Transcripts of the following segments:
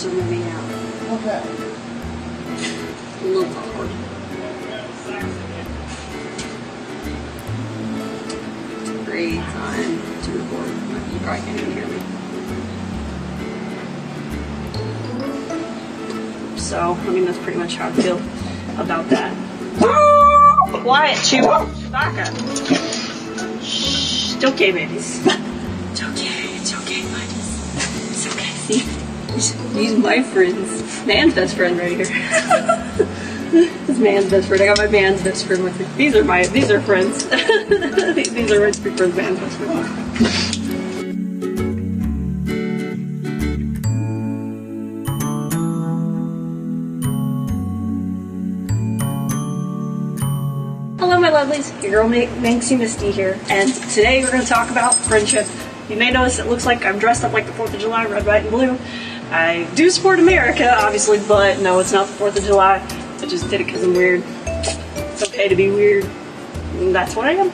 are moving out. Okay. A little awkward. Great time to record. You probably can't even hear me. So, I mean, that's pretty much how I feel about that. Quiet, Chewbacca. Shh, it's okay, babies. It's okay, buddies. It's okay. See, these are my friends. Man's best friend right here. This man's best friend. I got my man's best friend with me. These are friends. These are my best friend's man's best friend. Hello my lovelies, your girl Minxy Misty here, and today we're going to talk about friendship. You may notice it looks like I'm dressed up like the 4th of July, red, white, and blue. I do support America, obviously, but no, it's not the 4th of July. I just did it because I'm weird. It's okay to be weird, and that's what I am.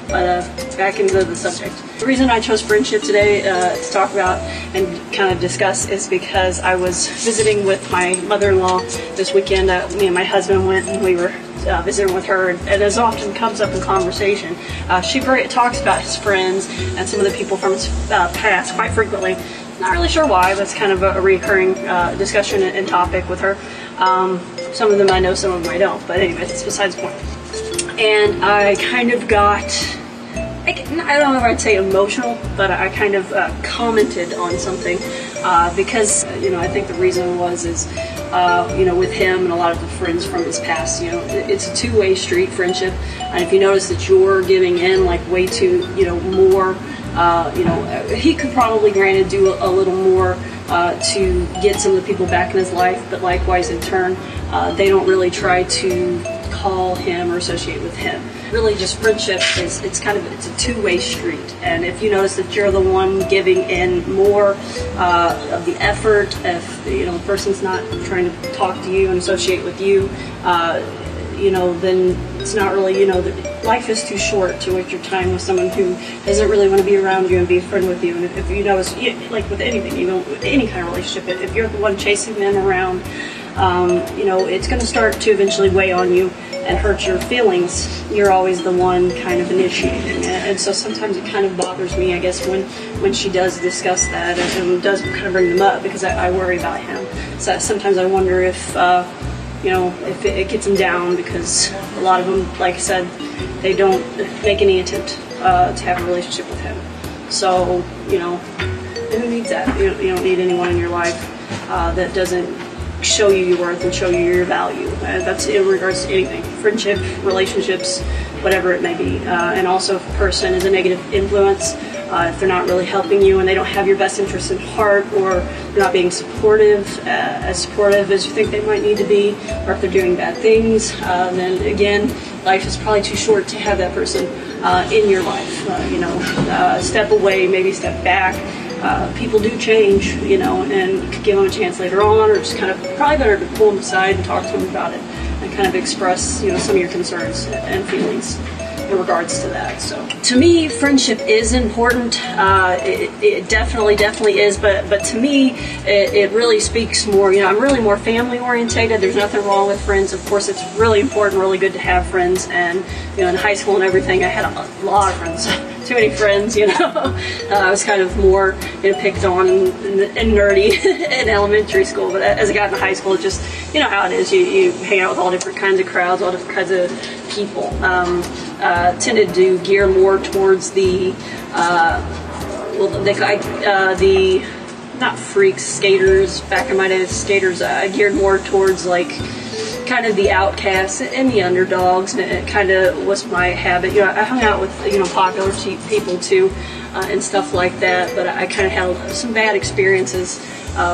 But back into the subject. The reason I chose friendship today to talk about and kind of discuss is because I was visiting with my mother-in-law this weekend. Me and my husband went and we were visiting with her, and as often comes up in conversation, she talks about his friends and some of the people from his past quite frequently. Not really sure why, but it's kind of a recurring discussion and topic with her. Some of them I know, some of them I don't, but anyway, it's besides the point. And I kind of got, I don't know if I'd say emotional, but I kind of commented on something because, I think the reason is with him and a lot of the friends from his past, it's a two-way street friendship. And if you notice that you're giving in like way too, more, he could probably, granted, do a little more to get some of the people back in his life, but likewise in turn, they don't really try to call him or associate with him. Really, just friendship it's a two-way street. And if you notice that you're the one giving in more of the effort, if the person's not trying to talk to you and associate with you, then it's not really, life is too short to waste your time with someone who doesn't really want to be around you and be a friend with you. And if you notice, like with anything, any kind of relationship, if you're the one chasing them around, it's going to start to eventually weigh on you and hurt your feelings. You're always the one kind of initiating it. And so sometimes it kind of bothers me, I guess, when she does discuss that and does kind of bring them up, because I worry about him. So sometimes I wonder if if it gets them down, because a lot of them, like I said, they don't make any attempt to have a relationship with him. So, who needs that? You don't need anyone in your life that doesn't show you your worth and show you your value. That's in regards to anything. Friendship, relationships, whatever it may be. And also if a person is a negative influence, if they're not really helping you and they don't have your best interest in heart, or they're not being supportive as you think they might need to be, or if they're doing bad things, then again, life is probably too short to have that person in your life. Step away, maybe step back. People do change, and you could give them a chance later on, or just kind of probably better to pull them aside and talk to them about it and kind of express, some of your concerns and feelings in regards to that. So to me, friendship is important. It definitely is, but to me, it really speaks more. I'm really more family orientated. There's nothing wrong with friends. Of course, it's really important, really good to have friends. And in high school and everything, I had a lot of friends. Too many friends, I was kind of more, picked on and nerdy in elementary school. But as I got into high school, it just, how it is. You hang out with all different kinds of crowds, all different kinds of people. Tended to gear more towards the not freaks, skaters. Back in my day, skaters. I geared more towards kind of the outcasts and the underdogs, and it kind of was my habit. I hung out with popular people too, and stuff like that. But I kind of had some bad experiences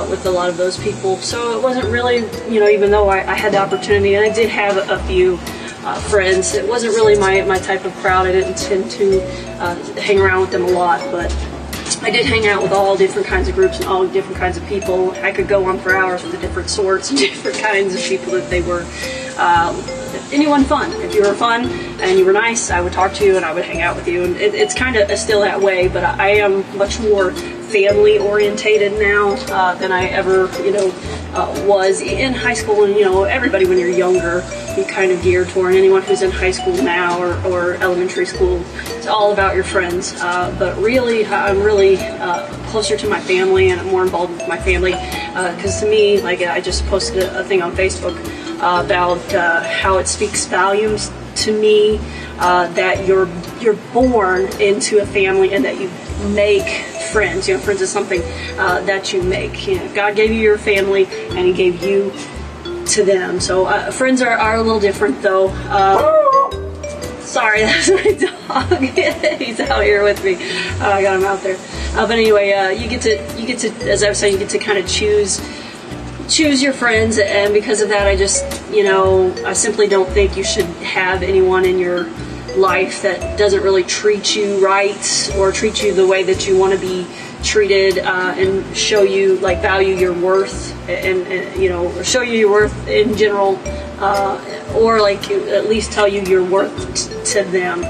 with a lot of those people. So it wasn't really, even though I had the opportunity, and I did have a few friends, it wasn't really my type of crowd. I didn't tend to hang around with them a lot, but I did hang out with all different kinds of groups and all different kinds of people. I could go on for hours with the different sorts and different kinds of people that they were anyone fun. If you were fun and you were nice, I would talk to you and I would hang out with you. And it's kind of still that way, but I am much more family orientated now than I ever, was in high school. And everybody, when you're younger, you kind of gear toward anyone who's in high school now or elementary school. It's all about your friends. But really, I'm really closer to my family, and I'm more involved with my family. Because to me, like I just posted a thing on Facebook about how it speaks volumes to me that you're born into a family and that you make friends. Friends is something that you make. God gave you your family, and He gave you to them. So friends are a little different, though. Sorry, that's my dog. He's out here with me. I got him out there. But anyway, you get to, as I was saying, you get to kind of choose your friends, and because of that, I just, I simply don't think you should have anyone in your life that doesn't really treat you right or treat you the way that you want to be treated, and show you, value your worth, and or show you your worth in general, or at least tell you your worth to them.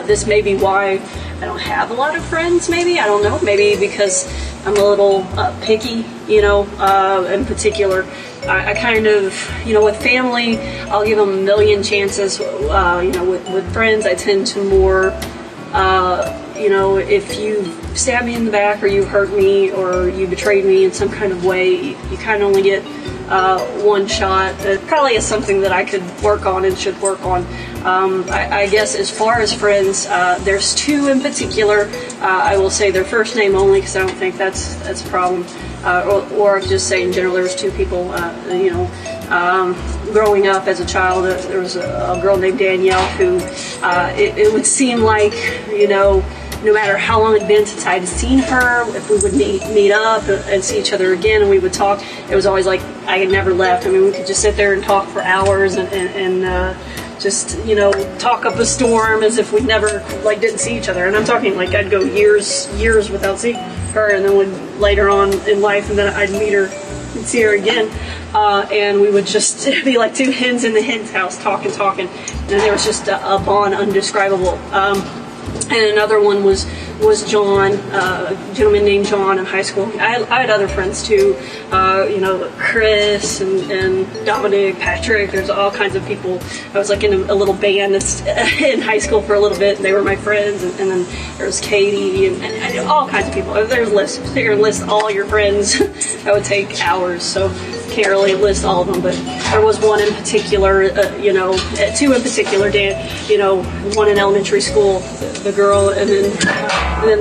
This may be why I don't have a lot of friends, maybe, I don't know, maybe because I'm a little picky, in particular. I kind of, with family, I'll give them a million chances. With friends, I tend to more, if you stab me in the back or you hurt me or you betrayed me in some kind of way, you kind of only get one shot. It probably is something that I could work on and should work on. I guess as far as friends, there's two in particular. I will say their first name only because I don't think that's a problem. Or just say in general, there's two people, growing up as a child, there was a girl named Danielle who it would seem like, no matter how long it'd been since I'd seen her, if we would meet up and see each other again and we would talk, it was always like I had never left. I mean, we could just sit there and talk for hours and just, talk up a storm as if we'd never, didn't see each other. And I'm talking I'd go years without seeing her, and then later on in life, and then I'd meet her and see her again. And we would just be like two hens in the hen's house talking. And there was just a bond undescribable. And another one was John, a gentleman named John in high school. I had other friends too, Chris and Dominic, Patrick. There's all kinds of people. I was in a little band in high school for a little bit, and they were my friends. And then there was Katie and all kinds of people. There's lists. If you list all your friends, that would take hours. So can't really list all of them, but there was one in particular, two in particular, one in elementary school, the girl, and then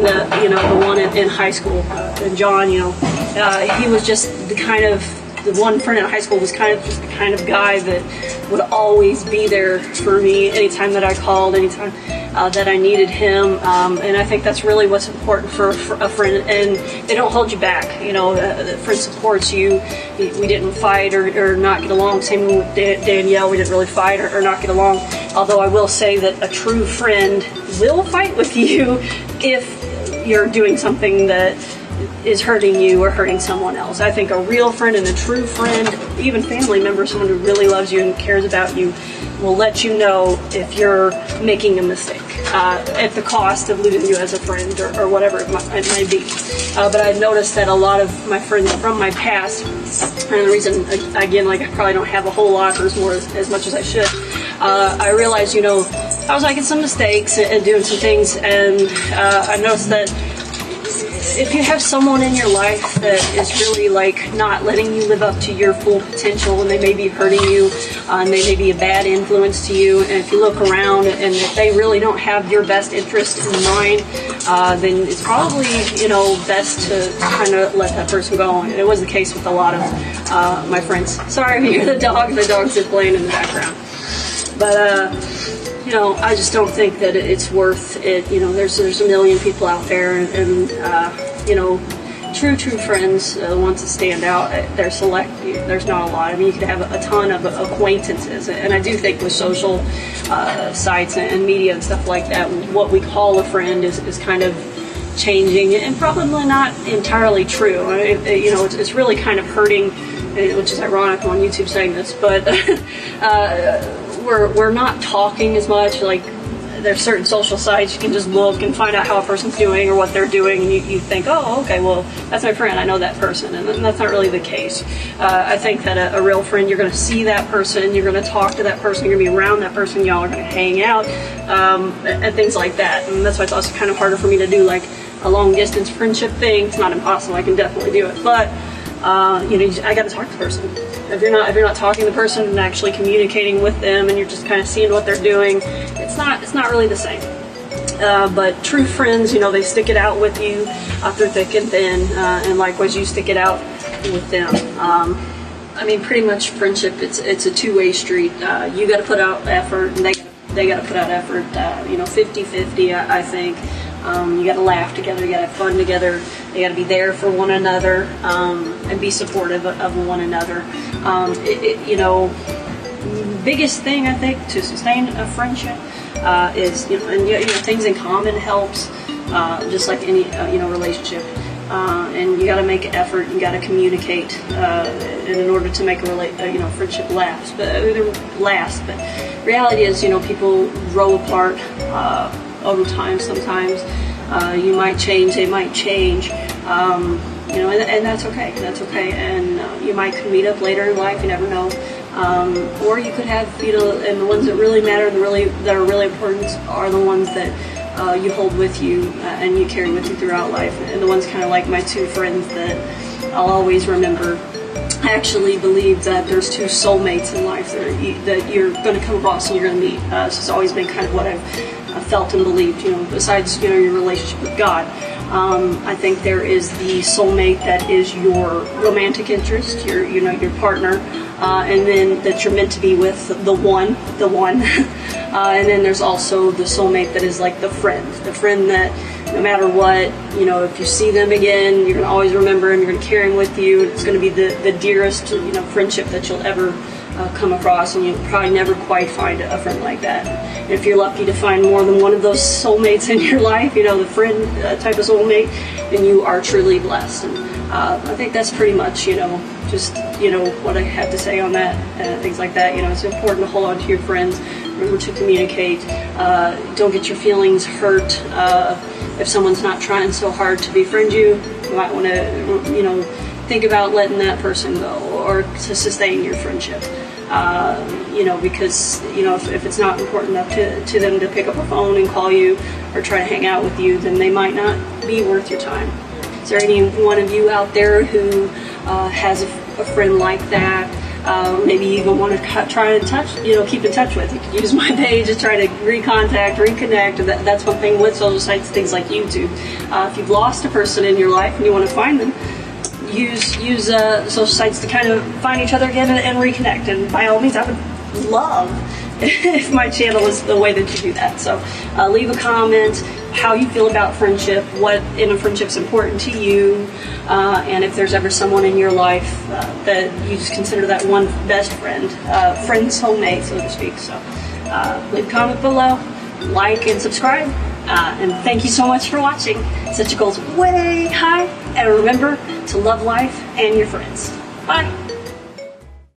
the one in high school, and John, he was just the one friend in high school was kind of just the kind of guy that would always be there for me anytime that I called, anytime that I needed him, and I think that's really what's important for a friend, and they don't hold you back. The friend supports you. We didn't fight or not get along. Same with Danielle, we didn't really fight or not get along, although I will say that a true friend will fight with you if you're doing something that is hurting you or hurting someone else. I think a real friend and a true friend, even family member, someone who really loves you and cares about you, will let you know if you're making a mistake at the cost of losing you as a friend or whatever it might be. But I've noticed that a lot of my friends from my past, and the reason, again, I probably don't have a whole lot or as much as I should, I realized, I was making some mistakes and doing some things, and I noticed that if you have someone in your life that is really not letting you live up to your full potential, and they may be hurting you, and they may be a bad influence to you, and if you look around and if they really don't have your best interest in mind, then it's probably best to kind of let that person go. And it was the case with a lot of my friends. Sorry if you hear the dogs just playing in the background, but I just don't think that it's worth it. There's a million people out there, and true friends, the ones that stand out, they're select. There's not a lot. I mean, you could have a ton of acquaintances, and I do think with social sites and media and stuff like that, what we call a friend is kind of changing, and probably not entirely true. I mean, it's really kind of hurting, which is ironic on YouTube saying this, but we're not talking as much. Like, there's certain social sites you can just look and find out how a person's doing or what they're doing, and you think, oh, okay, well, that's my friend, I know that person, and that's not really the case. I think that a real friend, you're going to see that person, you're going to talk to that person, you're going to be around that person, y'all are going to hang out, and things like that. And that's why it's also kind of harder for me to do like a long distance friendship thing. It's not impossible, I can definitely do it, but you know, I got to talk to the person. If you're not talking to the person and actually communicating with them, and you're just kind of seeing what they're doing, it's not really the same. But true friends, you know, they stick it out with you through thick and thin, and likewise you stick it out with them. I mean, pretty much friendship, it's a two-way street. You got to put out effort, and they got to put out effort. You know, 50-50, I think. You got to laugh together, you got to have fun together, you got to be there for one another, and be supportive of one another. You know, biggest thing I think to sustain a friendship is, you know, things in common helps, just like any you know, relationship. And you got to make an effort, you got to communicate, and in order to make a you know, friendship last. But reality is, you know, people grow apart over time. Sometimes you might change, they might change, you know, and that's okay. That's okay. And you might meet up later in life. You never know. Or you could have, you know, and the ones that really matter, that are really important, are the ones that you hold with you and you carry with you throughout life. And the ones kind of like my two friends that I'll always remember. I actually believe that there's two soulmates in life that you're going to come across and you're going to meet. So it's always been kind of what I've felt and believed, you know, besides, you know, your relationship with God. I think there is the soulmate that is your romantic interest, you know, your partner, and then that you're meant to be with, the one. And then there's also the soulmate that is like the friend that no matter what, you know, if you see them again, you're going to always remember them, you're going to carry them with you. It's going to be the dearest, you know, friendship that you'll ever come across, and you'll probably never quite find a friend like that. And if you're lucky to find more than one of those soulmates in your life, you know, the friend type of soulmate, then you are truly blessed. And I think that's pretty much, you know, just, you know, what I have to say on that, things like that. You know, it's important to hold on to your friends, remember to communicate, don't get your feelings hurt. If someone's not trying so hard to befriend you, you might want to, you know, think about letting that person go, or to sustain your friendship. You know, because, you know, if it's not important enough to them to pick up a phone and call you or try to hang out with you, then they might not be worth your time. Is there any one of you out there who has a friend like that? Maybe you even want to try to you know, keep in touch with. You can use my page to try to reconnect. That's one thing with social sites, things like YouTube. If you've lost a person in your life and you want to find them, use social sites to kind of find each other again and reconnect. And by all means, I would love if my channel is the way that you do that. So leave a comment how you feel about friendship, what in a friendship is important to you, and if there's ever someone in your life that you just consider that one best friend, soulmate, so to speak. So leave a comment below, like and subscribe, and thank you so much for watching. Set your goals way high, and remember to love life and your friends. Bye.